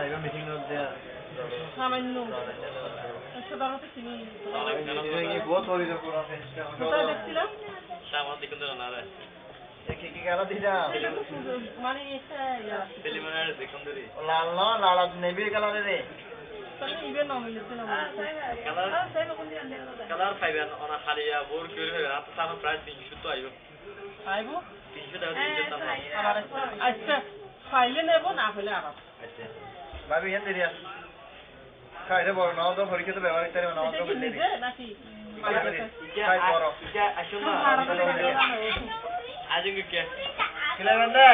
이거 미팅 넣었대요. 사만노. 서다로서 지니. 이게 뭐 소리죠, 그러면? কোথায় দেখছিলাম? সামনে দিকে তো না রে কি গেল দিদা? মানে এটা প্রিলিমিনারি দেখুন ধরি লাল না লাল নেভি কালারে রে তাহলে ইবে নমিনেশন না কালার পাইবেন ওনা খালিয়া বোর করে হবে রাত সামনে প্রায় 300 তো আইবো আইবো 300 টাকা 300 টাকা আবার আচ্ছা ফাইলে নেব না হলে আবার আচ্ছা ভাবি হেন দিরিয়া খাইরে বড় নাও তো পরীক্ষা তো ব্যবহার করতে নাও তো বললি নাকি খাই বড় ইটা আসুন না আজকে কে কিলা বন্ধে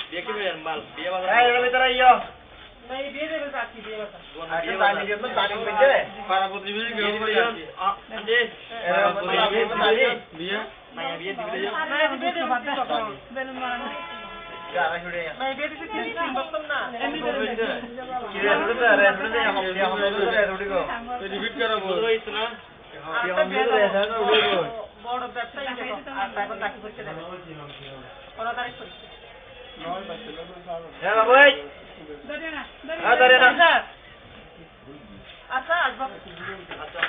বিয়ে কি বের মাল বিয়ে বাজার এই এর ভিতরে ইয়ো নাই দিয়ে দেবে চাচি দিয়ে বাতা আচ্ছা তাই নিয়ে তো তারিখ পেতে পাড়া প্রতিবেশী কেউ বলে আজে এরা বলে বিয়ে মায়া বিয়ে দিবে যাও নাই দিয়ে দেবে বাতা বেলুন মারানো যারা ছুড়ে নাই দিয়ে দিতে তিন বছর না এমনি কি রে ছুড়ে রে ছুড়ে হাম রে ছুড়ে গো রিপিট করো বল রইছ না কি হাম রে রে না উড়ে গো বড় ব্যবসায়ী আর তারপর চাকরি করতে দেবে 15 তারিখ করতে হ্যাঁ বাবু এই ধরে না ধরে না আচ্ছা আসবা আচ্ছা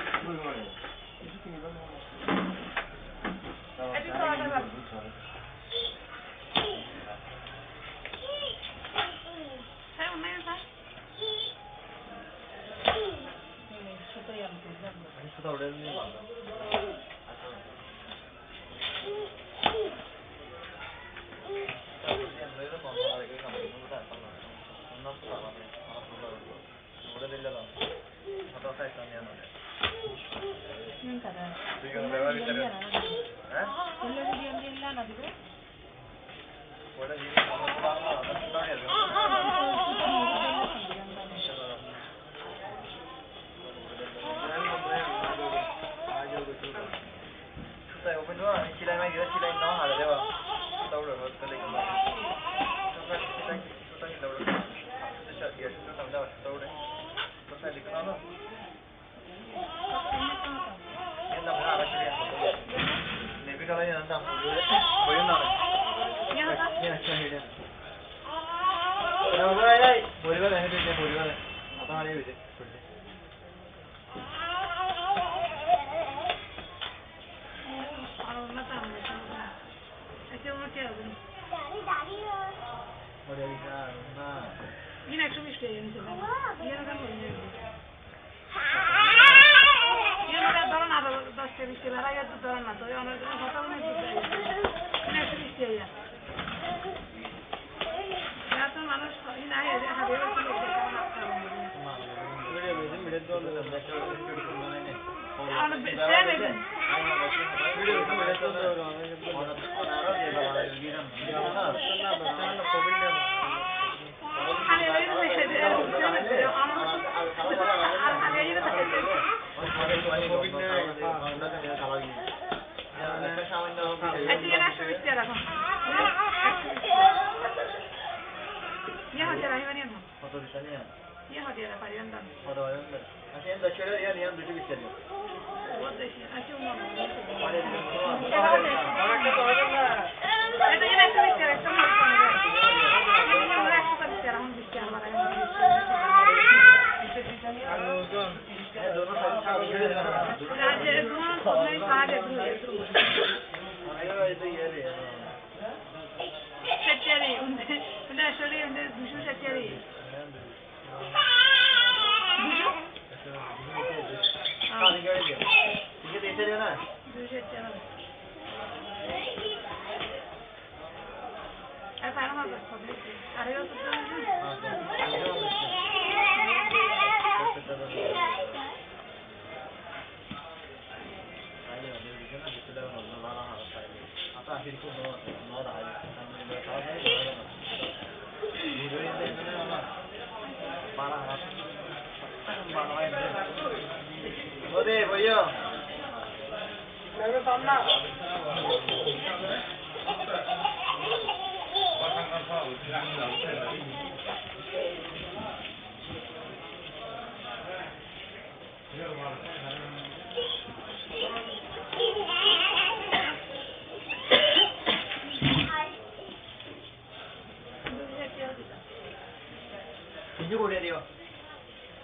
এটি তো আগে যাব হ্যাঁ মনে আছে সুতোই আমি বুঝলাম সুতো উড়ে নিয়ে বাবা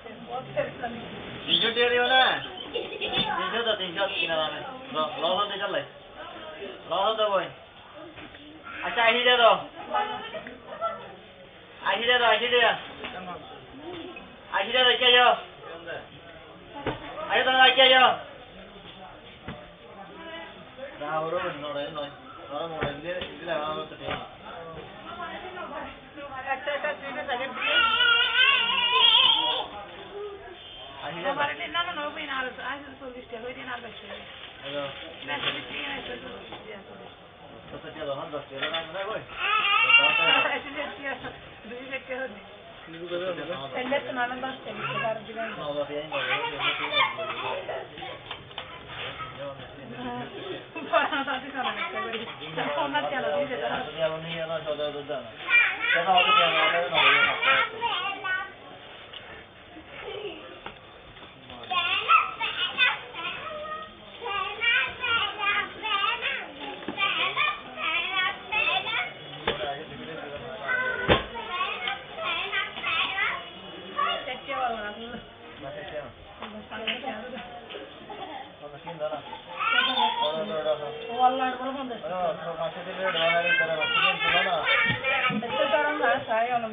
300 টাকা দিও না 300 তো 300 কিনা দামে লস হতে চলে লস হতে বই আচ্ছা 80 টাকা দাও 80 টাকা দাও 80 টাকা 80 টাকা রেখে যাও আরে তোমরা রেখে যাও রাওরো নড়ে নয় নড়ে মোড়ে দিলে আমার তো ঠিক একটা চিপে প্যাকেট দিয়ে আমার না না নবই না আর 40 টাকা হই দিন আর বেশি হ্যালো না সেটা ঠিক আছে তো তো চলো হন 10 টাকা না কই Elbette nanan da sevgiler güven. Allah beyin var. Bana da bir tane sevgiler. Onlar yana diye de. Ya bunu yana şöyle durdu. Sen aldı yana ne oluyor? Vallahi bunu da. Masih di luar, orang lain pada masih di sana. Itu sekarang saya ono